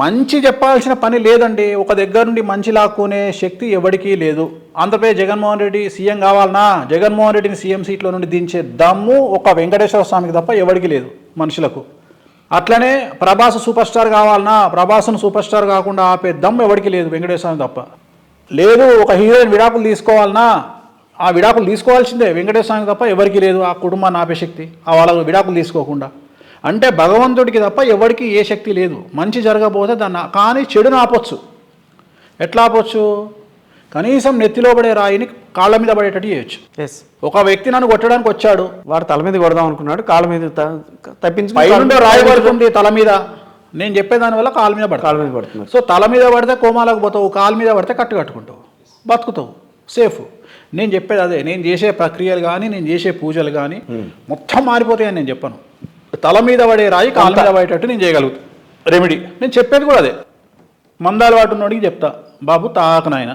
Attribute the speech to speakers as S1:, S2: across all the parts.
S1: మంచి చెప్పాల్సిన పని లేదండి. ఒక దగ్గర నుండి మంచి లాక్కునే శక్తి ఎవరికీ లేదు. ఆంధ్రప్రదేశ్ జగన్మోహన్ రెడ్డి సీఎం కావాలన్నా జగన్మోహన్ రెడ్డిని సీఎం సీట్లో నుండి దించే దమ్ము ఒక వెంకటేశ్వర స్వామికి తప్ప ఎవరికి లేదు మనుషులకు. అట్లనే ప్రభాస్ సూపర్ స్టార్ కావాలన్నా ప్రభాస్ను సూపర్ స్టార్ కాకుండా ఆపే దమ్ము ఎవరికి లేదు వెంకటేశ్వర స్వామి తప్ప. లేదు ఒక హీరోయిన్ విడాకులు తీసుకోవాలన్నా ఆ విడాకులు తీసుకోవాల్సిందే వెంకటేశ్వర స్వామికి తప్ప ఎవరికి లేదు ఆ కుటుంబాన్ని ఆపే శక్తి, ఆ వాళ్ళకు విడాకులు తీసుకోకుండా. అంటే భగవంతుడికి తప్ప ఎవరికి ఏ శక్తి లేదు. మంచి జరగబోతే దాన్ని కానీ చెడును ఆపొచ్చు. ఎట్లా ఆపొచ్చు? కనీసం నెత్తిలో పడే రాయిని కాళ్ళ మీద పడేటట్టు చేయొచ్చు. ఒక వ్యక్తి నన్ను కొట్టడానికి వచ్చాడు,
S2: వాడు తల మీద కొడదాం అనుకున్నాడు, కాళ్ళ మీద తప్పించి
S1: పైనుండే రాయి పడుతుంది తల మీద. నేను చెప్పేదానివల్ల కాళ్ళ మీద
S2: పడుతుంది.
S1: సో తల మీద పడితే కోమాలకు పోతావు, కాళ్ళ మీద పడితే కట్టుకుంటావు, బతుకుతావు, సేఫ్. నేను చెప్పేది అదే. నేను చేసే ప్రక్రియలు కానీ నేను చేసే పూజలు కానీ మొత్తం మారిపోతాయని నేను చెప్పను. తల మీద పడే రాయి కాళ్ళ మీద పడేటట్టు నేను చేయగలుగుతాను రెమెడీ. నేను చెప్పేది కూడా అదే. మందాలు వాడున్నోడికి చెప్తా, బాబు తాగకనాయన,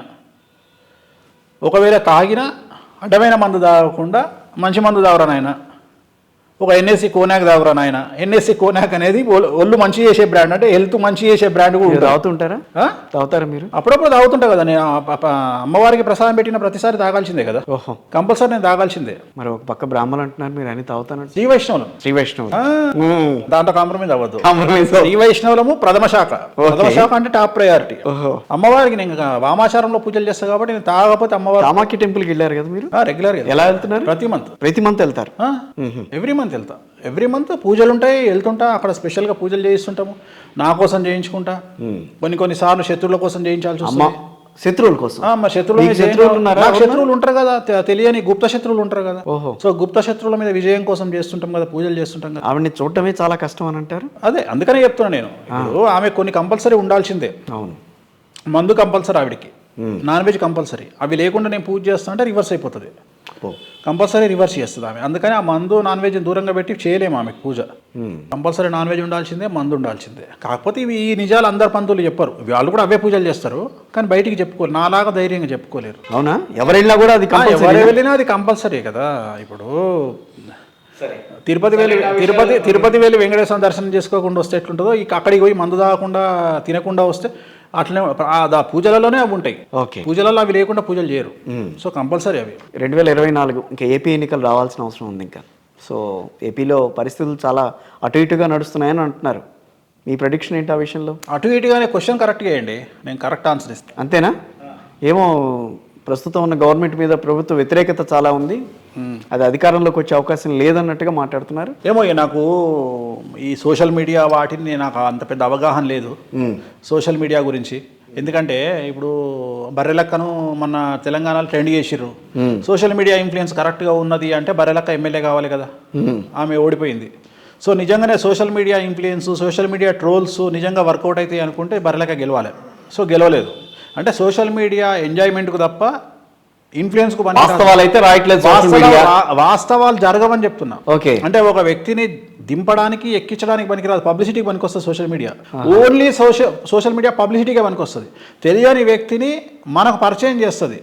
S1: ఒకవేళ తాగినా అడ్డమైన మందు తాగకుండా మంచి మందు తాగురా నాయన, ఒక ఎన్ఎస్సి కోనాక్ తాగురా నాయన. ఎన్ఎస్సి కోనాక్ అనేది ఒళ్ళు మంచి చేసే బ్రాండ్, అంటే హెల్త్ మంచి చేసే బ్రాండ్ కూడా
S2: తాగుతుంటారా? తాగుతారా మీరు?
S1: అప్పుడప్పుడు తాగుతుంటా కదా. నేను అమ్మవారికి ప్రసాదం పెట్టిన ప్రతిసారి తాగాల్సిందే కదా.
S2: ఓహో,
S1: కంపల్సరీ నేను తాగాల్సిందే.
S2: మరి ఒక పక్క బ్రాహ్మణులు అంటున్నారు, మీరు అన్ని తాగుతాను.
S1: శ్రీ వైష్ణవులు దాంట్లో కాంప్రమైజ్ అవ్వద్దు. శ్రీ వైష్ణవులము ప్రథమ శాఖ. ప్రథమ శాఖ అంటే టాప్ ప్రయారిటీ. అమ్మవారికి నేను వామాచారంలో పూజలు చేస్తాను కాబట్టి నేను తాగకపోతే అమ్మవారు.
S2: కామాఖ్య టెంపుల్కి వెళ్ళారు కదా మీరు?
S1: రెగ్యులర్ గా.
S2: ఎలా వెళ్తున్నారు? ప్రతి మంత్ వెళ్తారు?
S1: ఎవ్రీ మంత్ వెళ్తా. ఎవ్రీ మంత్ పూజలు ఉంటాయి, వెళ్తుంటా. అక్కడ స్పెషల్గా పూజలు చేయిస్తుంటాము. నా కోసం చేయించుకుంటా. కొన్ని సార్లు శత్రువుల కోసం చేయించాల్సి వస్తుంది.
S2: శత్రువుల కోసం?
S1: మా శత్రువులు ఉంటారు కదా, తెలియని గుప్త శత్రువులు ఉంటారు కదా. సో గుప్త శత్రువుల మీద విజయం కోసం చేస్తుంటాం కదా, పూజలు చేస్తుంటాం కదా.
S2: ఆవిడని చూడటమే చాలా కష్టం అని అంటారు.
S1: అదే అందుకనే చెప్తున్నా నేను. ఆమె కొన్ని కంపల్సరీ ఉండాల్సిందే.
S2: అవును,
S1: మందు కంపల్సరీ ఆవిడికి, నాన్ వెజ్ కంపల్సరీ. అవి లేకుండా నేను పూజ చేస్తా అంటే రివర్స్ అయిపోతుంది. కంపల్సరీ రివర్స్ చేస్తుంది ఆమె. అందుకని ఆ మందు నాన్ వెజ్ దూరంగా పెట్టి చేయలేము ఆమెకు పూజ. కంపల్సరీ నాన్ వెజ్ ఉండాల్సిందే, మందు ఉండాల్సిందే. కాకపోతే ఇవి ఈ నిజాలు అందరు పంతులు చెప్పరు. వాళ్ళు కూడా అవే పూజలు చేస్తారు కానీ బయటికి చెప్పుకోలేరు, నాలాగా ధైర్యంగా చెప్పుకోలేరు.
S2: అవునా? ఎవరు వెళ్ళినా కూడా అది
S1: ఎవరు వెళ్ళినా అది కంపల్సరీ కదా. ఇప్పుడు తిరుపతి వెళ్ళి వెంకటేశ్వర దర్శనం చేసుకోకుండా వస్తే ఎట్లుంటుందో, అక్కడికి పోయి మందు తాగకుండా తినకుండా వస్తే అట్లనే పూజలలోనే అవి ఉంటాయి. పూజలలో అవి లేకుండా పూజలు చేయరు. సో కంపల్సరీ అవి.
S2: 2024 ఇంకా ఏపీ ఎన్నికలు రావాల్సిన అవసరం ఉంది ఇంకా. సో ఏపీలో పరిస్థితులు చాలా అటు ఇటుగా నడుస్తున్నాయని అంటున్నారు. మీ ప్రెడిక్షన్ ఏంటి ఆ విషయంలో?
S1: అటు ఇటుగానే క్వశ్చన్ కరెక్ట్గా వేయండి, నేను కరెక్ట్ ఆన్సర్ ఇస్తాను.
S2: అంతేనా? ఏమో ప్రస్తుతం ఉన్న గవర్నమెంట్ మీద ప్రభుత్వ వ్యతిరేకత చాలా ఉంది, అది అధికారంలోకి వచ్చే అవకాశం లేదన్నట్టుగా మాట్లాడుతున్నారు.
S1: ఏమో నాకు ఈ సోషల్ మీడియా వాటిని నాకు అంత పెద్ద అవగాహన లేదు సోషల్ మీడియా గురించి. ఎందుకంటే ఇప్పుడు బర్రెలక్కను మన తెలంగాణలో ట్రెండ్ చేసిర్రు. సోషల్ మీడియా ఇన్ఫ్లుయెన్స్ కరెక్ట్గా ఉన్నది అంటే బర్రెలక్క ఎమ్మెల్యే కావాలి కదా, ఆమె ఓడిపోయింది. సో నిజంగానే social media influence, social media trolls నిజంగా వర్కౌట్ అవుతాయి అనుకుంటే బర్రెలక్క గెలవాలి. సో గెలవలేదు. అంటే సోషల్ మీడియా ఎంజాయ్మెంట్కు తప్ప ఇన్ఫ్లుయెన్స్కు వాస్తవాలు జరగవని చెప్తున్నా. అంటే ఒక వ్యక్తిని దింపడానికి ఎక్కించడానికి పనికిరాదు, పబ్లిసిటీకి పనికొస్తుంది social media. Only social media పబ్లిసిటీగా పనికొస్తుంది. తెలియని వ్యక్తిని మనకు పరిచయం చేస్తుంది.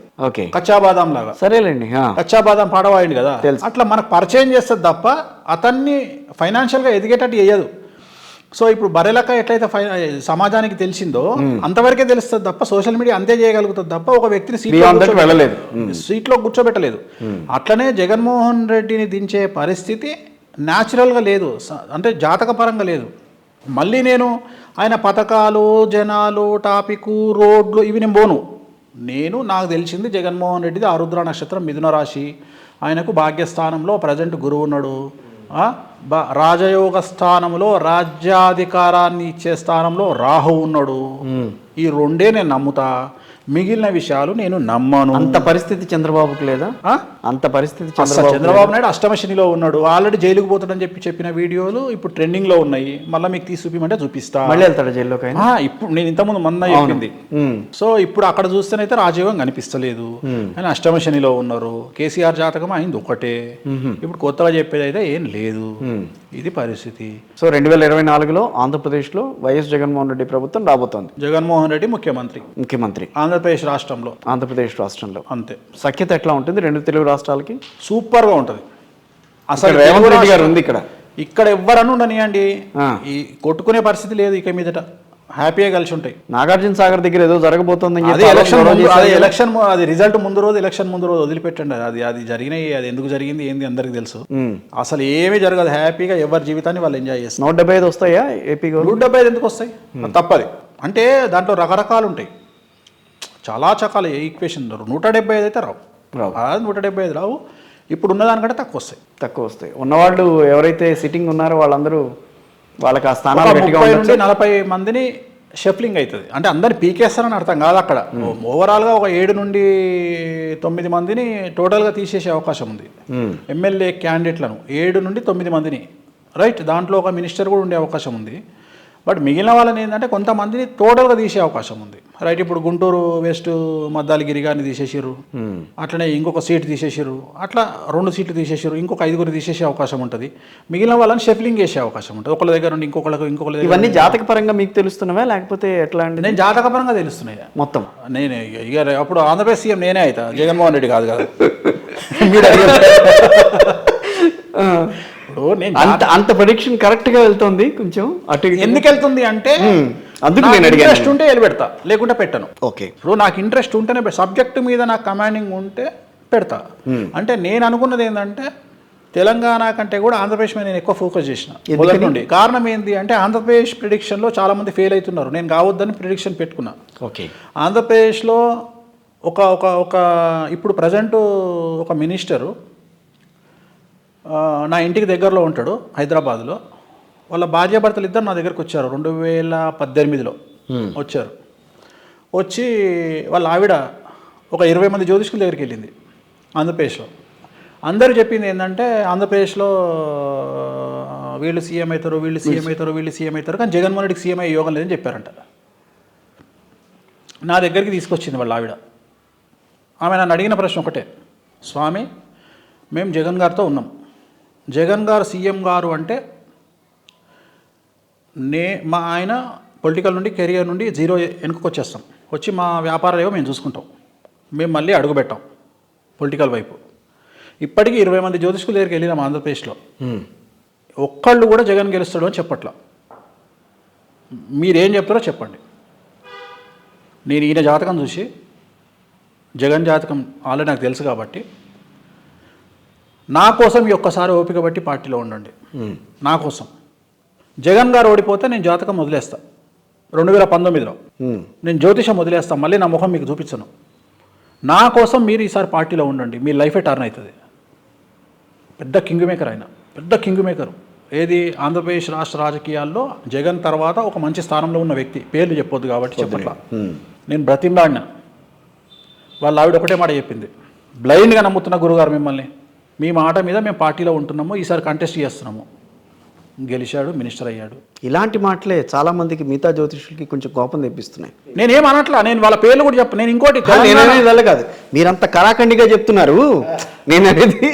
S1: కచ్చాబాదం లాగా.
S2: సరేలేండి,
S1: కచ్చాబాదం పాడవాయండి కదా, అట్లా మనకు పరిచయం చేస్తుంది తప్ప అతన్ని ఫైనాన్షియల్గా ఎదిగేటట్టు చేయదు. సో ఇప్పుడు బర్రెలక్క ఎట్లయితే సమాజానికి తెలిసిందో అంతవరకే తెలుస్తుంది తప్ప సోషల్ మీడియా అంతే చేయగలుగుతుంది తప్ప ఒక వ్యక్తిని సీట్లో కూర్చోబెట్టలేదు. అట్లనే జగన్మోహన్ రెడ్డిని దించే పరిస్థితి న్యాచురల్గా లేదు, అంటే జాతకపరంగా లేదు. మళ్ళీ నేను ఆయన పథకాలు, జనాలు, టాపిక్, రోడ్లు ఇవి నేను పోను. నాకు తెలిసింది జగన్మోహన్ రెడ్డిది ఆరుద్ర నక్షత్రం, మిథున రాశి. ఆయనకు భాగ్యస్థానంలో ప్రజెంట్ గురువు ఉన్నాడు. రాజయోగ స్థానంలో రాజ్యాధికారాన్ని ఇచ్చే స్థానంలో రాహు ఉన్నాడు. ఈ రెండే నేను నమ్ముతా, మిగిలిన విషయాలు నేను నమ్మను.
S2: అంత పరిస్థితి చంద్రబాబుకి లేదా? అంత పరిస్థితి
S1: చంద్రబాబు నాయుడు అష్టమ శనిలో ఉన్నాడు. ఆల్రెడీ జైలుకు పోతాడని చెప్పిన వీడియోలు ఇప్పుడు ట్రెండింగ్ లో ఉన్నాయి. మళ్ళీ మీకు తీసి చూపిమంటే చూపిస్తా.
S2: మళ్ళీ వెళ్తాడు జైల్లోకి?
S1: ఇప్పుడు నేను ఇంతకుముందు మొన్న చెప్పింది. సో ఇప్పుడు అక్కడ చూస్తేనైతే రాజయోగం కనిపిస్తలేదు, ఆయన అష్టమ శనిలో ఉన్నారు. కేసీఆర్ జాతకం అయింది ఒకటే. ఇప్పుడు కొత్తగా చెప్పేది అయితే ఏం లేదు. ఇది పరిస్థితి.
S2: సో 2024లో ఆంధ్రప్రదేశ్లో వైఎస్ జగన్మోహన్ రెడ్డి ప్రభుత్వం రాబోతోంది.
S1: జగన్మోహన్ రెడ్డి ముఖ్యమంత్రి ఆంధ్రప్రదేశ్ రాష్ట్రంలో. అంతే.
S2: సఖ్యత ఎట్లా ఉంటుంది రెండు తెలుగు రాష్ట్రాలకి?
S1: సూపర్గా ఉంటుంది.
S2: అసలు రేవంత్ రెడ్డి గారు ఉంది ఇక్కడ
S1: ఎవ్వరని ఉండనియండి, ఈ కొట్టుకునే పరిస్థితి లేదు ఇక మీదట. హ్యాపీగా కలిసి ఉంటాయి.
S2: నాగార్జున సాగర్ దగ్గర ఏదో జరగబోతోందని
S1: అది ఎలక్షన్ అది రిజల్ట్ ముందు రోజు ఎలక్షన్ ముందు రోజు వదిలిపెట్టండి. అది జరిగినాయి, అది ఎందుకు జరిగింది ఏంది అందరికి తెలుసు. అసలు ఏమీ జరగదు, హ్యాపీగా ఎవరి జీవితాన్ని వాళ్ళు ఎంజాయ్ చేస్తారు.
S2: 175 వస్తాయా ఏపీ?
S1: 175 ఎందుకు వస్తాయి? తప్పది. అంటే దాంట్లో రకరకాలు ఉంటాయి, చాలా చకాల ఈక్వేషన్. 175 అయితే రావు, 175 రావు. ఇప్పుడు ఉన్నదానికంటే తక్కువ వస్తాయి. ఉన్నవాళ్ళు ఎవరైతే సిట్టింగ్ ఉన్నారో వాళ్ళందరూ వాళ్ళకి ఆ స్థానాలు 30 నుండి 40 మందిని షఫ్లింగ్ అవుతుంది. అంటే అందరిని పీకేస్తారని అర్థం కాదు. అక్కడ ఓవరాల్గా ఒక 7 నుండి 9 మందిని టోటల్గా తీసేసే అవకాశం ఉంది. ఎమ్మెల్యే క్యాండిడేట్లను 7 నుండి 9 మందిని, రైట్. దాంట్లో ఒక మినిస్టర్ కూడా ఉండే అవకాశం ఉంది. బట్ మిగిలిన వాళ్ళని ఏంటంటే కొంతమందిని టోటల్గా తీసే అవకాశం ఉంది, రైట్. ఇప్పుడు గుంటూరు వెస్ట్ మద్దాలగిరి గారిని తీసేసారు, అట్లనే ఇంకొక సీట్ తీసేసారు, అట్లా 2 సీట్లు తీసేసారు, ఇంకొక 5 తీసేసే అవకాశం ఉంటుంది. మిగిలిన వాళ్ళని షఫ్లింగ్ చేసే అవకాశం ఉంటుంది, ఒకళ్ళ దగ్గర నుండి ఇంకొకళ్ళ దగ్గర.
S2: ఇవన్నీ జాతక పరంగా మీకు తెలుస్తున్నవా లేకపోతే ఎట్లా అండి?
S1: నేను జాతక పరంగా తెలుస్తున్నాయి మొత్తం. నేను ఇక అప్పుడు ఆంధ్రప్రదేశ్ సీఎం నేనే అవుతా, జగన్మోహన్ రెడ్డి కాదు కదా.
S2: అంత ప్రెడిక్షన్ కరెక్ట్ గా వెళ్తుంది. కొంచెం అటు
S1: ఎందుకు వెళ్తుంది అంటే ఇంట్రెస్ట్ ఉంటే పెడతా, లేకుంటే పెట్టను.
S2: ఓకే.
S1: ఇప్పుడు నాకు ఇంట్రెస్ట్ ఉంటేనే, సబ్జెక్ట్ మీద నాకు కమాండింగ్ ఉంటే పెడతా. అంటే నేను అనుకున్నది ఏంటంటే తెలంగాణ కంటే కూడా ఆంధ్రప్రదేశ్ మీద నేను ఎక్కువ ఫోకస్ చేసిన మొదటి నుండి. కారణం ఏంటి అంటే ఆంధ్రప్రదేశ్ ప్రిడిక్షన్లో చాలా మంది ఫెయిల్ అవుతున్నారు. నేను కావద్దని ప్రిడిక్షన్ పెట్టుకున్నా.
S2: ఓకే.
S1: ఆంధ్రప్రదేశ్లో ఒక ఇప్పుడు ప్రజెంట్ ఒక మినిస్టరు నా ఇంటికి దగ్గరలో ఉంటాడు, హైదరాబాద్లో. వాళ్ళ భార్యాభర్తలు ఇద్దరు నా దగ్గరకు వచ్చారు 2018లో వచ్చారు. వచ్చి వాళ్ళ ఆవిడ ఒక 20 మంది జ్యోతిష్కుల దగ్గరికి వెళ్ళింది ఆంధ్రప్రదేశ్లో. అందరూ చెప్పింది ఏంటంటే ఆంధ్రప్రదేశ్లో వీళ్ళు సీఎం అవుతారు, వీళ్ళు సీఎం అవుతారు, కానీ జగన్మోహన్ రెడ్డికి సీఎం అయ్యే యోగం లేదని చెప్పారంట. నా దగ్గరికి తీసుకొచ్చింది వాళ్ళ ఆవిడ. ఆమె నన్ను అడిగిన ప్రశ్న ఒకటే, స్వామి మేము జగన్ గారితో ఉన్నాం, జగన్ గారు సీఎం గారు అంటే మా ఆయన పొలిటికల్ నుండి కెరియర్ నుండి 0 వెనుకకు వచ్చేస్తాం, వచ్చి మా వ్యాపారాలు ఏవో మేము చూసుకుంటాం, మేము మళ్ళీ అడుగుపెట్టాం పొలిటికల్ వైపు. ఇప్పటికీ 20 మంది జ్యోతిష్కుల దగ్గరికి వెళ్ళినాం ఆంధ్రప్రదేశ్లో, ఒక్కళ్ళు కూడా జగన్ గెలుస్తాడు అని చెప్పట్లా. మీరేం చెప్తారో చెప్పండి. నేను ఈయన జాతకం చూసి, జగన్ జాతకం ఆల్రెడీ నాకు తెలుసు కాబట్టి, నా కోసం ఈ ఒక్కసారి ఓపిక బట్టి పార్టీలో ఉండండి. నా కోసం జగన్ గారు ఓడిపోతే నేను జాతకం వదిలేస్తా. 2019లో నేను జ్యోతిషం వదిలేస్తా, మళ్ళీ నా ముఖం మీకు చూపించను. నా కోసం మీరు ఈసారి పార్టీలో ఉండండి, మీ లైఫే టర్న్ అవుతుంది. పెద్ద కింగ్ మేకర్ ఆయన, పెద్ద కింగ్ మేకర్. ఏది ఆంధ్రప్రదేశ్ రాష్ట్ర రాజకీయాల్లో జగన్ తర్వాత ఒక మంచి స్థానంలో ఉన్న వ్యక్తి. పేర్లు చెప్పొద్దు కాబట్టి చెప్పట్లా. నేను బ్రతిమలాడినా. వాళ్ళ ఆవిడ ఒకటే మాట చెప్పింది, బ్లైండ్గా నమ్ముతున్న గురుగారు మిమ్మల్ని, మీ మాట మీద మేము పార్టీలో ఉంటున్నాము, ఈసారి కంటెస్ట్ చేస్తున్నాము. గెలిచాడు, మినిస్టర్ అయ్యాడు.
S2: ఇలాంటి మాటలే చాలా మందికి మిగతా జ్యోతిషులకి కొంచెం కోపం తెప్పిస్తున్నాయి.
S1: నేనేం అనట్లా, నేను వాళ్ళ పేర్లు కూడా చెప్పను. నేను ఇంకోటి
S2: నేనేది కాదు, మీరంత కరాఖండిగా చెప్తున్నారు. నేను అనేది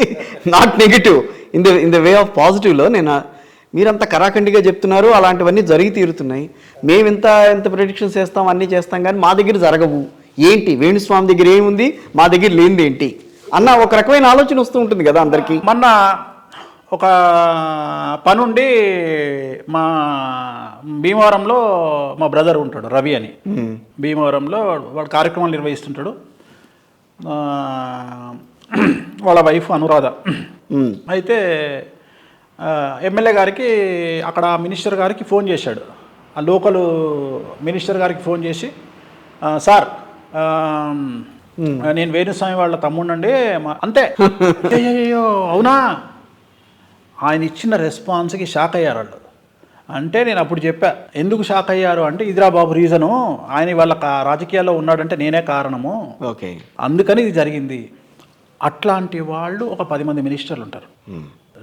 S2: not negative, in the way of పాజిటివ్లో మీరంత కరాఖండిగా చెప్తున్నారు. అలాంటివన్నీ జరిగి తీరుతున్నాయి. మేము ఎంత ప్రెడిక్షన్స్ చేస్తాం, అన్నీ చేస్తాం, కానీ మా దగ్గర జరగవు. ఏంటి వేణుస్వామి దగ్గర ఏముంది, మా దగ్గర లేనిది ఏంటి అన్న ఒక రకమైన ఆలోచన వస్తూ ఉంటుంది కదా అందరికీ.
S1: మొన్న ఒక పనుండి మా భీమవరంలో మా బ్రదర్ ఉంటాడు రవి అని, భీమవరంలో వాడు కార్యక్రమాలు నిర్వహిస్తుంటాడు. వాళ్ళ వైఫ్ అనురాధ. అయితే ఎమ్మెల్యే గారికి అక్కడ మినిస్టర్ గారికి ఫోన్ చేశాడు. ఆ లోకల్ మినిస్టర్ గారికి ఫోన్ చేసి, సార్ నేను వేణుస్వామి వాళ్ళ తమ్ముడండి అంతే. అయ్యో అవునా? ఆయన ఇచ్చిన రెస్పాన్స్కి షాక్ అయ్యారు వాళ్ళు. అంటే నేను అప్పుడు చెప్పా, ఎందుకు షాక్ అయ్యారు అంటే, ఇదిరా బాబు రీజను, ఆయన వాళ్ళ రాజకీయాల్లో ఉన్నాడంటే నేనే కారణము,
S2: ఓకే,
S1: అందుకని ఇది జరిగింది. అట్లాంటి వాళ్ళు ఒక 10 మంది మినిస్టర్లు ఉంటారు.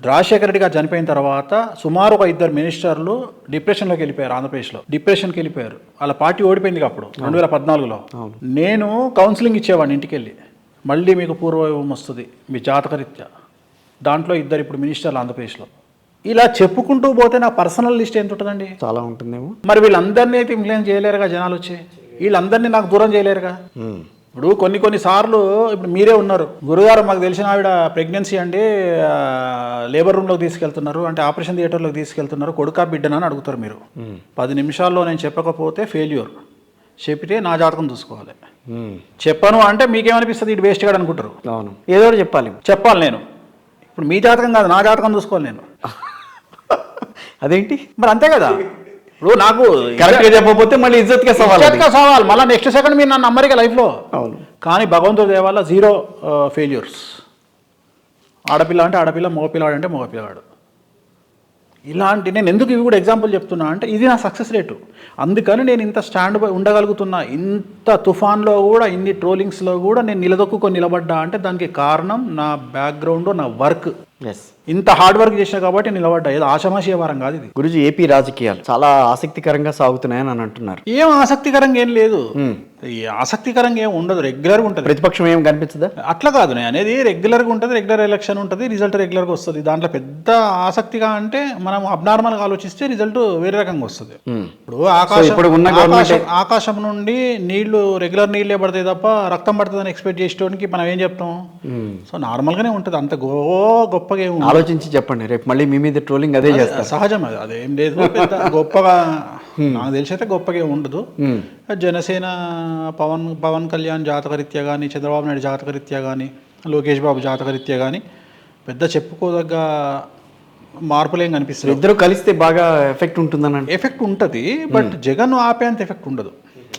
S1: రాజశేఖర రెడ్డి గారు చనిపోయిన తర్వాత సుమారు ఒక 2 మినిస్టర్లు డిప్రెషన్లోకి వెళ్ళిపోయారు. ఆంధ్రప్రదేశ్లో డిప్రెషన్కి వెళ్ళిపోయారు. వాళ్ళ పార్టీ ఓడిపోయింది అప్పుడు 2014లో. నేను కౌన్సిలింగ్ ఇచ్చేవాడిని ఇంటికి వెళ్ళి, మళ్ళీ మీకు పూర్వవైభవం వస్తుంది మీ జాతకరీత్యా. దాంట్లో 2 ఇప్పుడు మినిస్టర్లు ఆంధ్రప్రదేశ్లో. ఇలా చెప్పుకుంటూ పోతే నా పర్సనల్ లిస్ట్ ఎంత ఉంటుందండి?
S2: చాలా ఉంటుందేమో.
S1: మరి వీళ్ళందరినీ అయితే ఇన్ఫ్లుయెన్స్ చేయలేరుగా జనాలు వచ్చి, వీళ్ళందరినీ నాకు దూరం చేయలేరుగా. ఇప్పుడు కొన్ని సార్లు ఇప్పుడు మీరే ఉన్నారు, గురుగారు మాకు తెలిసిన ఆవిడ ప్రెగ్నెన్సీ అండి, లేబర్ రూమ్లోకి తీసుకెళ్తున్నారు అంటే ఆపరేషన్ థియేటర్లోకి తీసుకెళ్తున్నారు, కొడుకా బిడ్డనా అని అడుగుతారు మీరు. 10 నిమిషాల్లో నేను చెప్పకపోతే ఫెయిల్యూర్, చెప్పితే నా జాతకం చూసుకోవాలి. చెప్పను అంటే మీకేమనిపిస్తుంది, ఇటు వేస్ట్ కాదు అనుకుంటారు.
S2: అవును, ఏదో ఒకటి చెప్పాలి
S1: నేను. ఇప్పుడు మీ జాతకం కాదు, నా జాతకం చూసుకోవాలి నేను.
S2: అదేంటి
S1: మరి అంతే కదా. ఇప్పుడు నాకు
S2: కరెక్ట్గా చెప్పకపోతే మళ్ళీ ఇజ్జత్గా
S1: సవాల్, మళ్ళీ నెక్స్ట్ సెకండ్ మీరు నన్ను నమ్మరిక లైఫ్లో.
S2: అవును,
S1: కానీ భగవంతుడి దయ వల్ల 0 ఫెయిల్యూర్స్. ఆడపిల్ల అంటే ఆడపిల్ల, మగపిల్లవాడు అంటే మగపిల్లవాడు. ఇలాంటి నేను ఎందుకు ఇవి కూడా ఎగ్జాంపుల్ చెప్తున్నా అంటే ఇది నా సక్సెస్ రేటు. అందుకని నేను ఇంత స్టాండ్ బై ఉండగలుగుతున్నా, ఇంత తుఫాన్లో కూడా, ఇన్ని ట్రోలింగ్స్లో కూడా నేను నిలదొక్కుని నిలబడ్డా అంటే దానికి కారణం నా బ్యాక్గ్రౌండ్, నా వర్క్. ఇంత హార్డ్ వర్క్ చేసినా కాబట్టి నిలబడ్డా, ఏదో ఆషామాషి వ్యవహారం కాదు ఇది.
S2: గురుజీ, ఏపీ రాజకీయాలు చాలా ఆసక్తికరంగా సాగుతున్నాయని అని అంటున్నారు.
S1: ఏం ఆసక్తికరంగా ఏం లేదు, ఆసక్తికరంగా ఏం ఉండదు, రెగ్యులర్గా ఉంటుంది.
S2: ప్రతిపక్షం ఏం కనిపించదా?
S1: అట్లా కాదు నేను అనేది, రెగ్యులర్గా ఉంటుంది, రెగ్యులర్ ఎలక్షన్ ఉంటుంది, రిజల్ట్ రెగ్యులర్గా వస్తుంది. దాంట్లో పెద్ద ఆసక్తిగా అంటే మనం అబ్నార్మల్గా ఆలోచిస్తే రిజల్ట్ వేరే రకంగా వస్తుంది. ఇప్పుడు ఆకాశం నుండి నీళ్లు, రెగ్యులర్ నీళ్ళే పడతాయి తప్ప రక్తం పడుతుందని ఎక్స్పెక్ట్ చేసేటోనికి మనం ఏం చెప్తాం. సో నార్మల్గానే ఉంటుంది, అంత గొప్పగా ఏమి.
S2: ఆలోచించి చెప్పండి, రేపు మళ్ళీ మీ మీద ట్రోలింగ్ అదే చేస్తారు.
S1: సహజం అది, అదేం లేదు పెద్ద గొప్పగా. నాకు తెలిసి అయితే గొప్పగా ఏమి ఉండదు. జనసేన పవన్ కళ్యాణ్ జాతకరీత్యా కానీ, చంద్రబాబు నాయుడు జాతకరీత్యా కానీ, లోకేష్ బాబు జాతకరీత్యా కానీ పెద్ద చెప్పుకోదగ్గ మార్పులు ఏం కనిపిస్తుంది.
S2: ఇద్దరు కలిస్తే బాగా ఎఫెక్ట్ ఉంటుందని.
S1: ఎఫెక్ట్ ఉంటుంది, బట్ జగన్ ఆపేంత ఎఫెక్ట్ ఉండదు.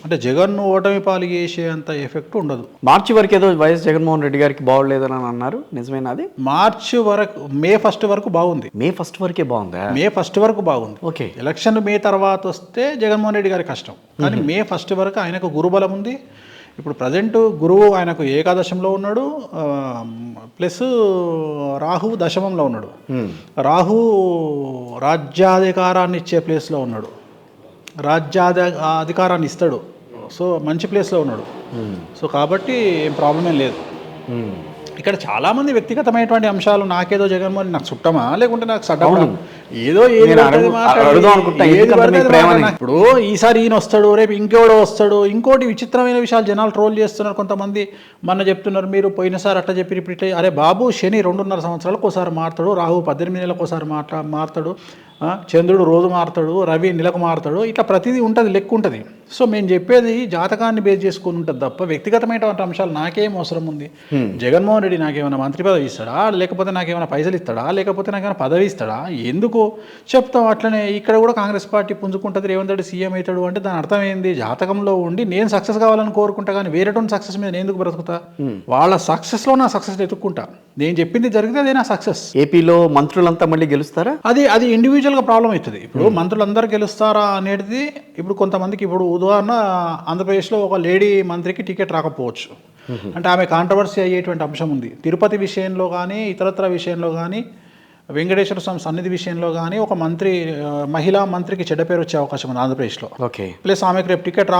S1: అంటే జగన్ ఓటమి పాలు చేసేంత ఎఫెక్ట్ ఉండదు.
S2: మార్చి వరకు ఏదో వైఎస్ జగన్మోహన్ రెడ్డి గారికి బాగోలేదని అన్నారు, నిజమేనా అది?
S1: మార్చి వరకు, మే 1 వరకు బాగుంది.
S2: మే 1 వరకే బాగుందా?
S1: మే 1 వరకు బాగుంది.
S2: ఓకే,
S1: ఎలక్షన్ మే తర్వాత వస్తే జగన్మోహన్ రెడ్డి గారి కష్టం. కానీ మే 1 వరకు ఆయనకు గురుబలం ఉంది. ఇప్పుడు ప్రజెంట్ గురువు ఆయనకు ఏకాదశంలో ఉన్నాడు, ప్లస్ రాహు దశమంలో ఉన్నాడు. రాహు రాజ్యాధికారాన్ని ఇచ్చే ప్లేస్లో ఉన్నాడు, అధికారాన్ని ఇస్తాడు. సో మంచి ప్లేస్లో ఉన్నాడు. సో కాబట్టి ఏం ప్రాబ్లం ఏం లేదు. ఇక్కడ చాలామంది వ్యక్తిగతమైనటువంటి అంశాలు, నాకేదో జగన్మోహన్ నాకు చుట్టమా లేకుంటే నాకు సడ్డమా, ఏదో ఇప్పుడు ఈసారి ఈయన వస్తాడు, రేపు ఇంకెవడో వస్తాడు. ఇంకోటి విచిత్రమైన విషయాలు జనాలు ట్రోల్ చేస్తున్నారు. కొంతమంది మొన్న చెప్తున్నారు, మీరు పోయినసారి అట్లా చెప్పి ఇప్పుడు ఇట్లా. అరే బాబు, శని 2.5 సంవత్సరాలకు ఒకసారి మారుతాడు, రాహు 18 నెలలకు ఒకసారి మారుతాడు, చంద్రుడు రోజు మారుతాడు, రవి నెలకు మారుతాడు. ఇట్లా ప్రతిదీ ఉంటుంది, లెక్క ఉంటుంది. సో మేము చెప్పేది జాతకాన్ని బేస్ చేసుకుని ఉంటుంది తప్ప వ్యక్తిగతమైనటువంటి అంశాలు నాకేం అవసరం ఉంది. జగన్మోహన్ రెడ్డి నాకేమైనా మంత్రి పదవి ఇస్తాడా, లేకపోతే నాకేమైనా పైసలు ఇస్తాడా, లేకపోతే నాకేమైనా పదవి ఇస్తాడా, ఎందుకు చెప్తాం. అట్లనే ఇక్కడ కూడా కాంగ్రెస్ పార్టీ పుంజుకుంటుంది, రేవంత్ రెడ్డి సీఎం అవుతాడు అంటే దాని అర్థం ఏంది? జాతకంలో ఉండి నేను సక్సెస్ కావాలని కోరుకుంటా, కానీ వేరేటోని సక్సెస్ మీద నేను ఎందుకు బ్రతుకుతా? వాళ్ళ సక్సెస్లో నా సక్సెస్ ఎత్తుక్కుంటా. నేను చెప్పింది జరిగితే అదే నా సక్సెస్.
S2: ఏపీలో మంత్రులంతా మళ్ళీ గెలుస్తారా?
S1: అది ఇండివిజువల్గా ప్రాబ్లం అవుతుంది. ఇప్పుడు మంత్రులందరూ గెలుస్తారా అనేది, ఇప్పుడు కొంతమందికి, ఇప్పుడు ఉదాహరణ ఆంధ్రప్రదేశ్లో ఒక లేడీ మంత్రికి టికెట్ రాకపోవచ్చు, అంటే ఆమె కాంట్రవర్సీ అయ్యేటువంటి అంశం ఉంది. తిరుపతి విషయంలో కానీ, ఇతరత్ర విషయంలో కానీ, వెంకటేశ్వర స్వామి సన్నిధి విషయంలో కానీ ఒక మహిళా మంత్రికి చెడ్డ పేరు వచ్చే అవకాశం ఉంది ఆంధ్రప్రదేశ్లో.
S2: ఓకే,
S1: ప్లస్ ఆమెకు రేపు టికెట్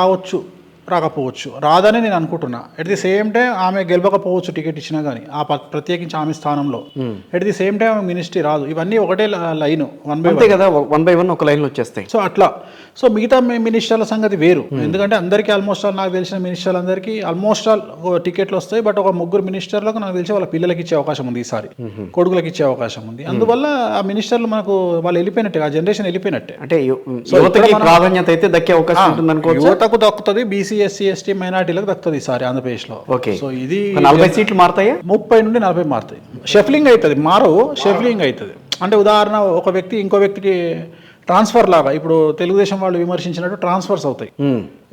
S1: రాకపోవచ్చు, రాదని నేను అనుకుంటున్నా. ఎట్ ది సేమ్ టైం ఆమె గెలవకపోవచ్చు టికెట్ ఇచ్చినా కానీ, ప్రత్యేకించి ఆమె స్థానంలో. ఎట్ ది సేమ్ టైం ఆమె మినిస్ట్రీ రాదు. ఇవన్నీ ఒకటే లైన్, 1
S2: by 1 ఒక లైన్లో వచ్చేస్తాయి.
S1: సో అట్లా. సో మిగతా మినిస్టర్ల సంగతి వేరు, ఎందుకంటే అందరికీ ఆల్మోస్ట్ ఆల్, నాకు తెలిసిన మినిస్టర్లందరికీ ఆల్మోస్ట్ ఆల్ టికెట్లు వస్తాయి. బట్ ఒక 3 మినిస్టర్లకు నాకు తెలిసి వాళ్ళ పిల్లలకి ఇచ్చే అవకాశం ఉంది, ఈసారి కొడుకులకు ఇచ్చే అవకాశం ఉంది. అందువల్ల ఆ మినిస్టర్లు మనకు వాళ్ళు వెళ్ళిపోయినట్టే, ఆ జనరేషన్ వెళ్ళిపోయినట్టే.
S2: అంటే ప్రాధాన్యత అయితే దక్కే అవకాశం ఉంటుంది అనుకోవచ్చు.
S1: యువతకు దక్కుతుంది, బీసీ, ఎస్సీ, ఎస్టీ, మైనార్టీలకు దక్కుతుంది ఈసారి ఆంధ్రప్రదేశ్లో.
S2: సో ఇది 40 సీట్లు మారుతాయా?
S1: 30 నుండి 40 మారుతాయి. షఫ్లింగ్ అవుతుంది, షఫ్లింగ్ అవుతుంది. అంటే ఉదాహరణ, ఒక వ్యక్తి ఇంకో వ్యక్తికి ట్రాన్స్ఫర్ లాగా, ఇప్పుడు తెలుగుదేశం వాళ్ళు విమర్శించినట్టు ట్రాన్స్ఫర్స్ అవుతాయి.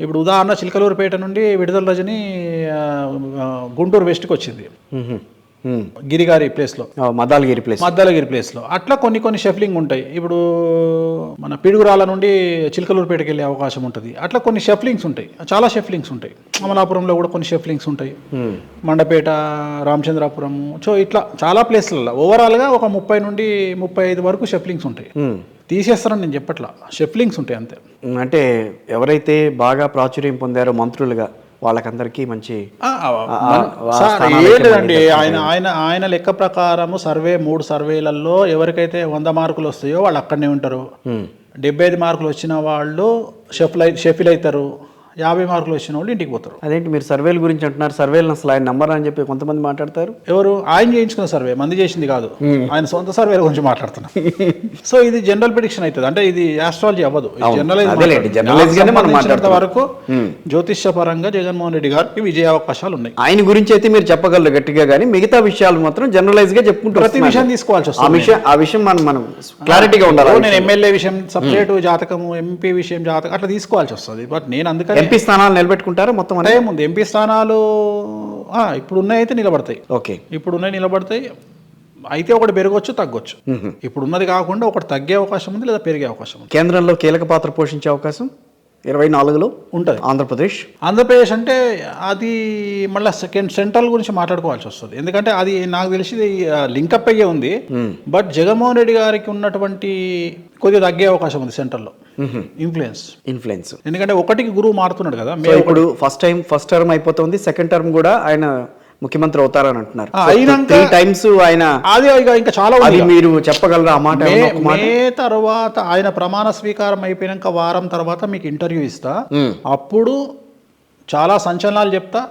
S1: ఇప్పుడు ఉదాహరణ, చిలకలూరుపేట నుండి విడుదల రజని గుంటూరు వెస్ట్కి వచ్చింది, గిరిగారి ప్లేస్లో, మద్దాలగిరి ప్లేస్లో. అట్లా కొన్ని షఫ్లింగ్ ఉంటాయి. ఇప్పుడు మన పిడుగురాల నుండి చిలకలూరుపేటకి వెళ్ళే అవకాశం ఉంటుంది. అట్లా కొన్ని షఫ్లింగ్స్ ఉంటాయి, చాలా షఫ్లింగ్స్ ఉంటాయి. అమలాపురంలో కూడా కొన్ని షఫ్లింగ్స్ ఉంటాయి, మండపేట, రామచంద్రాపురం. సో ఇట్లా చాలా ప్లేస్లలో ఓవరాల్గా ఒక 30 నుండి 35 వరకు షఫ్లింగ్స్ ఉంటాయి. తీసేస్తారని నేను చెప్పట్లా, షఫ్లింగ్స్ ఉంటాయి అంతే.
S2: అంటే ఎవరైతే బాగా ప్రాచుర్యం పొందారో మంత్రులుగా వాళ్ళకందరికీ మంచి
S1: లేదండి. ఆయన లెక్క ప్రకారము 3 సర్వేలలో ఎవరికైతే 100 మార్కులు వస్తాయో వాళ్ళు అక్కడనే ఉంటారు. 75 మార్కులు వచ్చిన వాళ్ళు షఫిల్ అవుతారు. 50 మార్కులు వచ్చిన వాళ్ళు ఇంటికి పోతారు.
S2: అదేంటి మీరు సర్వేల గురించి అంటున్నారు? సర్వేలను అసలు ఆయన నంబర్ అని చెప్పి కొంతమంది మాట్లాడతారు.
S1: ఎవరు? ఆయన చేయించుకున్న సర్వే, మంది చేసింది కాదు, ఆయన సొంత సర్వేల గురించి మాట్లాడుతున్నారు. సో ఇది జనరల్ ప్రిడిక్షన్ అవుతుంది, అంటే ఇది ఆస్ట్రాలజీ అవ్వదు. జనరలైజ్ వరకు జ్యోతిష్య పరంగా జగన్మోహన్ రెడ్డి గారికి విజయ అవకాశాలు ఉన్నాయి.
S2: ఆయన గురించి అయితే మీరు చెప్పగలరు గట్టిగా, కానీ మిగతా విషయాలు మాత్రం జనరలైజ్ గా చెప్పుకుంటారు.
S1: ప్రతి విషయం తీసుకోవాల్సి వస్తుంది.
S2: ఆ విషయం మనం క్లారిటీగా ఉండాలి.
S1: నేను ఎమ్మెల్యే విషయం సపరేట్ జాతకము, ఎంపీ విషయం జాతకం అట్లా తీసుకోవాల్సి వస్తుంది. బట్ నేను అందుకని
S2: ఎంపీ స్థానాలు నిలబెట్టుకుంటారా మొత్తం?
S1: అదే ముందు ఎంపీ స్థానాలు ఇప్పుడు ఉన్నాయితే నిలబడతాయి.
S2: ఓకే,
S1: ఇప్పుడు ఉన్నాయి నిలబడతాయి. అయితే ఒకటి పెరగవచ్చు, తగ్గొచ్చు. ఇప్పుడు ఉన్నది కాకుండా ఒకటి తగ్గే అవకాశం ఉంది, లేదా పెరిగే అవకాశం ఉంది.
S2: కేంద్రంలో కీలక పాత్ర పోషించే అవకాశం 24లో
S1: ఉంటుంది. ఆంధ్రప్రదేశ్ అంటే అది మళ్ళీ సెంట్రల్ గురించి మాట్లాడుకోవాల్సి వస్తుంది. ఎందుకంటే అది నాకు తెలిసి లింకప్ అయ్యే ఉంది. బట్ జగన్మోహన్ రెడ్డి గారికి ఉన్నటువంటి కొద్దిగా తగ్గే అవకాశం ఉంది సెంట్రల్లో ఇన్ఫ్లుయెన్స్. ఎందుకంటే ఒకటికి గురువు మారుతున్నాడు కదా.
S2: ఇప్పుడు ఫస్ట్ టర్మ్ అయిపోతుంది, సెకండ్ టర్మ్ కూడా ఆయన ముఖ్యమంత్రి అవుతారని అంటున్నారు. ఆయన
S1: అది ఇంకా చాలా
S2: మీరు చెప్పగలరా ఆ మాట?
S1: మే తర్వాత ఆయన ప్రమాణ స్వీకారం అయిపోయినాక వారం తర్వాత మీకు ఇంటర్వ్యూ ఇస్తా. అప్పుడు చాలా సంచలనాలు చెప్తా,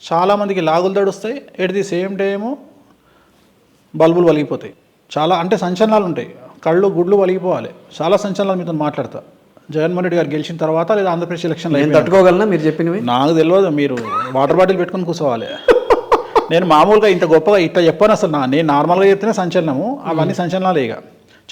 S1: చాలా మందికి లాగులు తడుస్తాయి, ఎట్ ది సేమ్ టైము బల్బులు వలిగిపోతాయి. చాలా అంటే సంచలనాలు ఉంటాయి, కళ్ళు గుడ్లు వలిగిపోవాలి. చాలా సంచలనాలు మీతో మాట్లాడతా. జగన్మోహన్ రెడ్డి గారు గెలిచిన తర్వాత లేదా ఆంధ్రప్రదేశ్ ఎలక్షన్లో
S2: నేను తట్టుకోగలనా మీరు చెప్పినవి?
S1: నాకు తెలియదు, మీరు వాటర్ బాటిల్ పెట్టుకొని కూర్చోవాలి. నేను మామూలుగా ఇంత గొప్పగా ఇట్లా చెప్పాను అసలు. నేను నార్మల్గా చెప్తేనే సంచలనము, అవన్నీ సంచలనాలే. ఇక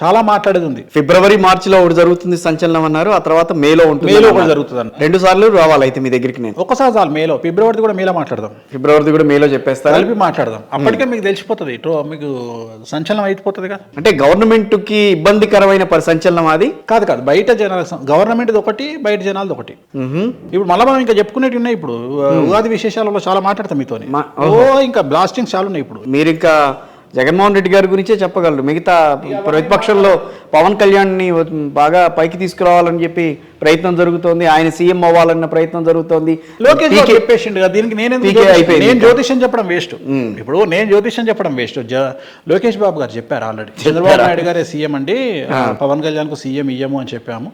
S1: చాలా మాట్లాడేది ఉంది.
S2: ఫిబ్రవరి మార్చిలో ఒకటి జరుగుతుంది సంచలనం అన్నారు, ఆ తర్వాత మేలో ఉంటుంది.
S1: మేలో ఒకటి జరుగుతుంది అన్న.
S2: 2 సార్లు రావాలి అయితే మీ దగ్గరికి. నేను
S1: ఒకసారి చాలు మేలో. ఫిబ్రవరిది కూడా మేలో మాట్లాడదాం.
S2: ఫిబ్రవరిది కూడా మేలో చెప్పేస్తారు,
S1: కలిపి మాట్లాడదాం. అప్పటికే మీకు తెలిసిపోతుంది, మీకు సంచలనం అయిపోతుంది కదా.
S2: అంటే గవర్నమెంట్ కి ఇబ్బందికరమైన సంచలనం అది కాదు.
S1: బయట జనాల గవర్నమెంట్ ఒకటి, బయట జనాలది ఒకటి. ఇప్పుడు మళ్ళీ మనం ఇంకా చెప్పుకునేవి ఉన్నాయి. ఇప్పుడు ఉగాది విశేషాలలో చాలా మాట్లాడతాం మీతో. ఇంకా బ్లాస్టింగ్ చాలా ఉన్నాయి. ఇప్పుడు
S2: మీరు ఇంకా జగన్మోహన్ రెడ్డి గారి గురించే చెప్పగలరు. మిగతా ప్రతిపక్షంలో పవన్ కళ్యాణ్ని బాగా పైకి తీసుకురావాలని చెప్పి ప్రయత్నం జరుగుతోంది, ఆయన సీఎం అవ్వాలన్న ప్రయత్నం జరుగుతోంది.
S1: లోకేష్ చెప్పేసిండు కదా, దీనికి నేను జ్యోతిష్యం చెప్పడం వేస్ట్. ఇప్పుడు నేను జ్యోతిష్యం చెప్పడం వేస్ట్. లోకేష్ బాబు గారు చెప్పారు ఆల్రెడీ, చంద్రబాబు నాయుడు గారే సీఎం అండి, పవన్ కళ్యాణ్ కు సీఎం ఇయ్యము అని చెప్పాము.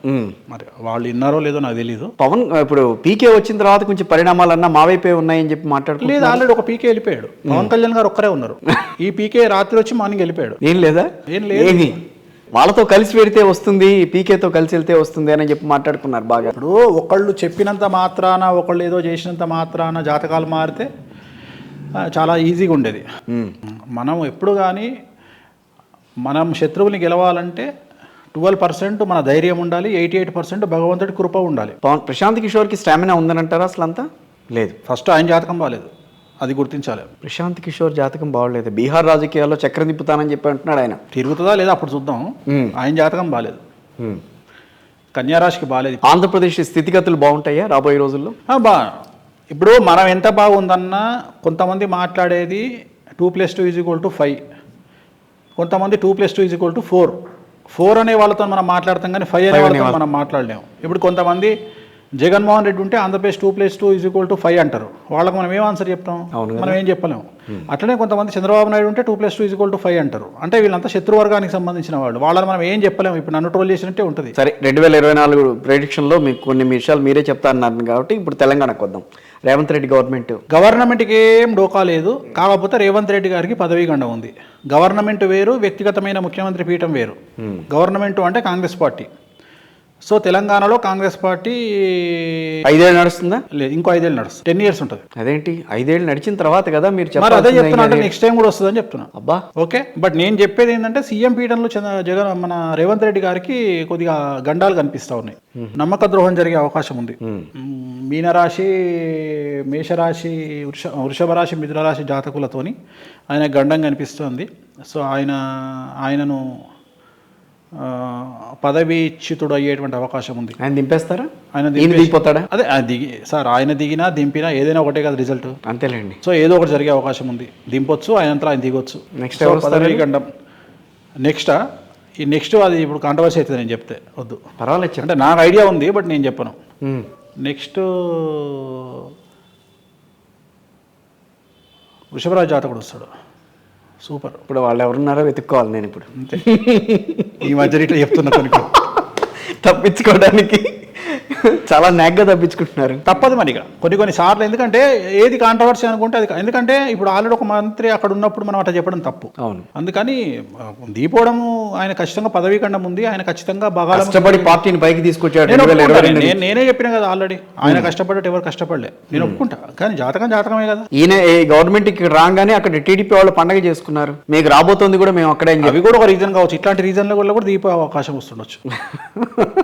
S1: మరి వాళ్ళు విన్నారో లేదో నాకు తెలియదు.
S2: పవన్ ఇప్పుడు పీకే వచ్చిన తర్వాత కొంచెం పరిణామాలన్నా మా వైపే ఉన్నాయని చెప్పి మాట్లాడుతున్నారు.
S1: లేదు, ఆల్రెడీ ఒక పీకే వెళ్ళిపోయాడు. పవన్ కళ్యాణ్ గారు ఒక్కరే ఉన్నారు. ఈ పీకే రాత్రి వచ్చి మార్నింగ్ వెళ్ళిపోయాడు.
S2: ఏం లేదా?
S1: ఏం లేదు,
S2: వాళ్ళతో కలిసి పెడితే వస్తుంది, పీకేతో కలిసి వెళ్తే వస్తుంది అని చెప్పి మాట్లాడుకున్నారు బాగా.
S1: ఇప్పుడు ఒకళ్ళు చెప్పినంత మాత్రాన, ఒకళ్ళు ఏదో చేసినంత మాత్రాన జాతకాలు మారితే చాలా ఈజీగా ఉండేది. మనం ఎప్పుడు కానీ మనం శత్రువుని గెలవాలంటే 12% మన ధైర్యం ఉండాలి, 88% భగవంతుడి కృప ఉండాలి.
S2: ప్రశాంత్ కిషోర్కి స్టామినా ఉందనంటారా? అసలు అంతా లేదు.
S1: ఫస్ట్ ఆయన జాతకం బాగాలేదు, అది గుర్తించాలి.
S2: ప్రశాంత్ కిషోర్ జాతకం బాగలేదు. బీహార్ రాజకీయాల్లో చక్రం తిప్పుతానని చెప్పి అంటున్నాడు. ఆయన
S1: తిరుగుతుందా లేదా అప్పుడు చూద్దాం. ఆయన జాతకం బాగాలేదు, కన్యారాశికి బాగాలేదు.
S2: ఆంధ్రప్రదేశ్ స్థితిగతులు బాగుంటాయా రాబోయే రోజుల్లో?
S1: ఇప్పుడు మనం ఎంత బాగుందన్నా కొంతమంది మాట్లాడేది 2+2 = 5, కొంతమంది 2+2 = 4. 4 అనే వాళ్ళతో మనం మాట్లాడతాం కానీ 5 అనే వాళ్ళతో మనం మాట్లాడలేము. ఇప్పుడు కొంతమంది జగన్మోహన్ రెడ్డి ఉంటే ఆంధ్రప్రదేశ్ 2+2 = 5 అంటారు. వాళ్ళకి మనం ఏం ఆన్సర్ చెప్తాం? మనం ఏం చెప్పలేము. అట్లనే కొంతమంది చంద్రబాబు నాయుడు ఉంటే 2+2 = 5 అంటారు. అంటే వీళ్ళంతా శత్రువర్గానికి సంబంధించిన వాళ్ళు, వాళ్ళని మనం ఏం చెప్పలేము. ఇప్పుడు నన్ను ట్రోల్ చేసినట్టే ఉంటుంది.
S2: సరే, 2024 ప్రెడిక్షన్లో మీకు కొన్ని విషయాలు మీరే చెప్తా అన్నారు కాబట్టి ఇప్పుడు తెలంగాణకు వద్దాం. రేవంత్ రెడ్డి గవర్నమెంట్కి ఏం డోకా లేదు. కాకపోతే రేవంత్ రెడ్డి గారికి పదవీ గండ ఉంది. గవర్నమెంట్ వేరు, వ్యక్తిగతమైన ముఖ్యమంత్రి పీఠం వేరు. గవర్నమెంట్ అంటే కాంగ్రెస్ పార్టీ. సో తెలంగాణలో కాంగ్రెస్ పార్టీ 5 ఏళ్ళు నడుస్తుందా? లేదు,
S1: ఇంకో 5 ఏళ్ళు నడుస్తుంది. 10 years ఉంటుంది.
S2: అదేంటి 5 ఏళ్ళు నడిచిన తర్వాత కదా మీరు
S1: చెప్పారు? అదే చెప్తున్నా, అంటే నెక్స్ట్ టైం కూడా వస్తుందని చెప్తున్నా.
S2: అబ్బా,
S1: ఓకే. బట్ నేను చెప్పేది ఏంటంటే సీఎం పీఠంలో మన రేవంత్ రెడ్డి గారికి కొద్దిగా గండాలు కనిపిస్తూ ఉన్నాయి. నమ్మక ద్రోహం జరిగే అవకాశం ఉంది. మీనరాశి, మేషరాశి, వృషభ రాశి, మిథున రాశి జాతకులతోని ఆయన గండం కనిపిస్తుంది. సో ఆయనను పదవీచ్యుతుడు అయ్యేటువంటి అవకాశం ఉంది.
S2: ఆయన దింపేస్తారా?
S1: ఆయన దిగిపోతాడా? అదే సార్, ఆయన దిగినా దింపినా ఏదైనా ఒకటే కదా రిజల్ట్.
S2: అంతేలేండి.
S1: సో ఏదో ఒకటి జరిగే అవకాశం ఉంది. దింపొచ్చు, ఆయన దిగొచ్చు.
S2: నెక్స్ట్
S1: పదవీ గండం నెక్స్ట్ అది ఇప్పుడు కాంట్రవర్సీ అవుతుంది. నేను చెప్తే వద్దు,
S2: పర్వాలేదు.
S1: అంటే నాకు ఐడియా ఉంది బట్ నేను చెప్పను. నెక్స్ట్ వృషభరాజు జాతకుడు వస్తాడు. సూపర్.
S2: ఇప్పుడు వాళ్ళు ఎవరున్నారో వెతుక్కోవాలి నేను ఇప్పుడు.
S1: అంతే, ఈ మధ్య ఇట్లా చెప్తున్నా కొన్ని
S2: తప్పించుకోవడానికి. చాలా నాగ్గా తప్పించుకుంటున్నారు.
S1: తప్పదు మరి ఇక కొన్ని సార్లు, ఎందుకంటే ఏది కాంట్రవర్సీ అనుకుంటే అది, ఎందుకంటే ఇప్పుడు ఆల్రెడీ ఒక మంత్రి అక్కడ ఉన్నప్పుడు మనం అట్లా చెప్పడం తప్పు.
S2: అవును,
S1: అందుకని దీపోవడము, ఆయన ఖచ్చితంగా పదవీ కండం ఉంది, ఆయన ఖచ్చితంగా బాగా
S2: కష్టపడి పార్టీని పైకి తీసుకొచ్చాడు.
S1: నేనే చెప్పిన కదా ఆల్రెడీ, ఆయన కష్టపడ్డట్టు ఎవరు కష్టపడలే, నేను ఒప్పుకుంటా. కానీ జాతకమే కదా.
S2: ఈయన గవర్నమెంట్ ఇక్కడ రాగానే అక్కడ టీడీపీ వాళ్ళు పండగ చేసుకున్నారు, మీకు రాబోతోంది కూడా మేము అక్కడే.
S1: అవి కూడా ఒక రీజన్ కావచ్చు, ఇట్లాంటి రీజన్ల వల్ల కూడా దీప అవకాశం వస్తుండొచ్చు.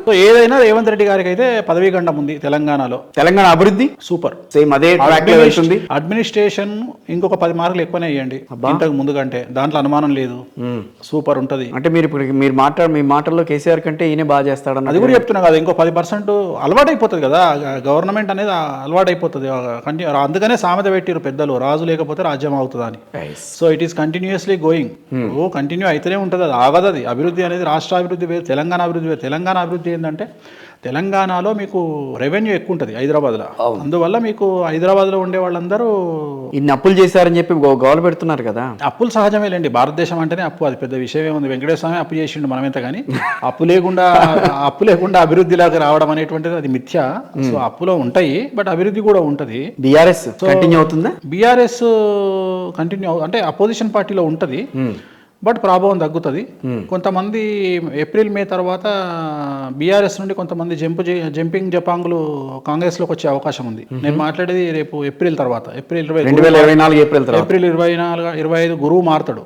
S1: సో ఏదైనా రేవంత్ రెడ్డి గారికి అయితే పదవీ గండం ఉంది తెలంగాణలో.
S2: తెలంగాణ అభివృద్ధి
S1: సూపర్,
S2: సేమ్ అదే ట్రాక్ లో వెళ్తుంది.
S1: అడ్మినిస్ట్రేషన్ ఇంకొక 10 మార్కులు ఎక్కువనే వేయండి ఇంతకు ముందు కంటే, దాంట్లో అనుమానం లేదు, సూపర్ ఉంటది.
S2: అంటే మీరు ఇప్పుడు మీ మాటల్లో కేసీఆర్ కంటే ఈయన బాగా చేస్తాడని
S1: అది కూడా చెప్తున్నా కదా. ఇంకో 10% అలవాటు అయిపోతుంది కదా, గవర్నమెంట్ అనేది అలవాటు అయిపోతుంది. అందుకనే సామెత పెట్టిరు పెద్దలు, రాజు లేకపోతే రాజ్యం అవుతుంది అని. So it is continuously going, continue అయితేనే ఉంటుంది, అది ఆగదు. అది అభివృద్ధి అనేది రాష్ట్ర అభివృద్ధి వేరు, తెలంగాణ అభివృద్ధి వేరు. తెలంగాణ అభివృద్ధి ఏంటంటే తెలంగాణలో మీకు రెవెన్యూ ఎక్కువ ఉంటుంది హైదరాబాద్లో, అందువల్ల మీకు హైదరాబాద్లో ఉండే వాళ్ళందరూ
S2: ఇన్ని అప్పులు చేశారని చెప్పి గోల పెడుతున్నారు కదా.
S1: అప్పులు సహజమే లేండి, భారతదేశం అంటేనే అప్పు, అది పెద్ద విషయం ఏముంది. వెంకటేశ్వర స్వామి అప్పు చేసిండు మనమెంత, కానీ అప్పు లేకుండా అభివృద్ధిలోకి రావడం అనేటువంటిది అది మిథ్య. సో అప్పులో ఉంటాయి, బట్ అభివృద్ధి కూడా ఉంటుంది.
S2: బీఆర్ఎస్ కంటిన్యూ అవుతుందా?
S1: బీఆర్ఎస్ కంటిన్యూ అంటే అపోజిషన్ పార్టీలో ఉంటుంది, బట్ ప్రభావం తగ్గుతుంది. కొంతమంది ఏప్రిల్ మే తర్వాత బీఆర్ఎస్ నుండి కొంతమంది జంపింగ్ జపాంగులు కాంగ్రెస్లోకి వచ్చే అవకాశం ఉంది. నేను మాట్లాడేది రేపు ఏప్రిల్ తర్వాత, ఏప్రిల్ 25 గురువు మారుతాడు.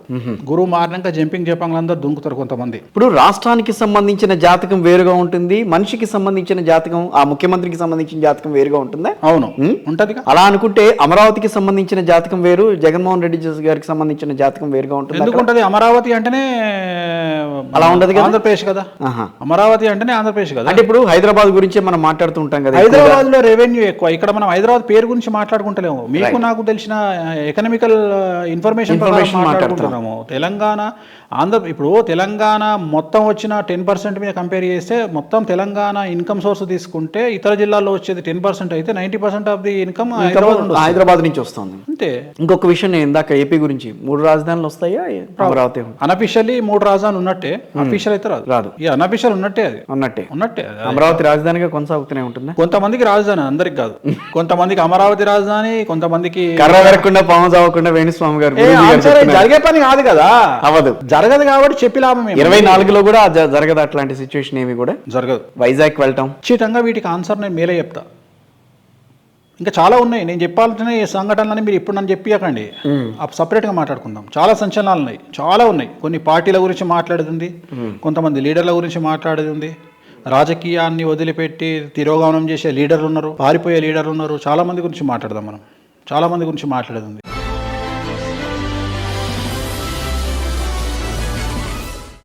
S1: గురువు మారినాక జంపింగ్ జపాంగులు అందరూ దుంకుతారు కొంతమంది.
S2: ఇప్పుడు రాష్ట్రానికి సంబంధించిన జాతకం వేరుగా ఉంటుంది, మనిషికి సంబంధించిన జాతకం, ఆ ముఖ్యమంత్రికి సంబంధించిన జాతకం వేరుగా ఉంటుందా?
S1: అవును, ఉంటది.
S2: అలా అనుకుంటే అమరావతికి సంబంధించిన జాతకం వేరు, జగన్మోహన్ రెడ్డి గారికి సంబంధించిన జాతకం వేరుగా ఉంటుంది.
S1: ఎందుకుంటది? అమరావతి అంటేనే
S2: అలా ఉండదు కదా,
S1: ఆంధ్రప్రదేశ్ కదా. అమరావతి అంటేనే ఆంధ్రప్రదేశ్ కదా.
S2: అంటే ఇప్పుడు హైదరాబాద్ గురించి మనం మాట్లాడుతూ ఉంటాం కదా,
S1: హైదరాబాద్ లో రెవెన్యూ ఎక్కువ, ఇక్కడ మనం హైదరాబాద్ పేరు గురించి మాట్లాడుకుంటలేము. మీకు నాకు తెలిసిన ఎకనామికల్ ఇన్ఫర్మేషన్ మాట్లాడుకుంటున్నాము. తెలంగాణ ఇప్పుడు తెలంగాణ మొత్తం వచ్చిన 10% మీద కంపేర్ చేస్తే, మొత్తం తెలంగాణ ఇన్కమ్ సోర్స్ తీసుకుంటే ఇతర జిల్లాల్లో వచ్చేది 10% అయితే 90% ఆఫ్ ది ఇన్కమ్
S2: హైదరాబాద్ నుంచి వస్తుంది.
S1: అంతే.
S2: ఇంకొక విషయం, నేను ఇందాక ఏపీ గురించి 3 రాజధానులు వస్తాయా? అమరావతి
S1: అనఫిషియల్లీ 3 రాజధానులు ఉన్నట్టే, అఫీషియల్ అయితే రాదు. ఈ అనఫిషియల్ ఉన్నట్టే, అది ఉన్నట్టే.
S2: అమరావతి రాజధానిగా కొనసాగుతూనే ఉంటుంది.
S1: కొంతమందికి రాజధాని, అందరికి కాదు. కొంతమందికి అమరావతి రాజధాని, కొంతమందికి
S2: కర్ర వెరకుండా పాము చావకుండా వేణుస్వామి గారు
S1: జరిగే పని కాదు కదా,
S2: అవదు,
S1: జరగదు కాబట్టి చెప్పి లాభం.
S2: 24లో కూడా జరగదు అట్లాంటి సిచ్యువేషన్, ఏమి కూడా జరగదు. వైజాగ్ వెళ్ళటం
S1: ఖచ్చితంగా వీటికి ఆన్సర్ నేను మేలే చెప్తా. ఇంకా చాలా ఉన్నాయి, నేను చెప్పాలంటే ఈ సంఘటనలని మీరు ఇప్పుడు నన్ను చెప్పియకండి, సపరేట్గా మాట్లాడుకుందాం. చాలా సంచలనాలు ఉన్నాయి, చాలా ఉన్నాయి. కొన్ని పార్టీల గురించి మాట్లాడేది, కొంతమంది లీడర్ల గురించి మాట్లాడేది ఉంది, రాజకీయాన్ని వదిలిపెట్టి తిరోగమనం చేసే లీడర్లు ఉన్నారు, పారిపోయే లీడర్లు ఉన్నారు. చాలా మంది గురించి మాట్లాడదాం మనం, చాలా మంది గురించి మాట్లాడేది ఉంది.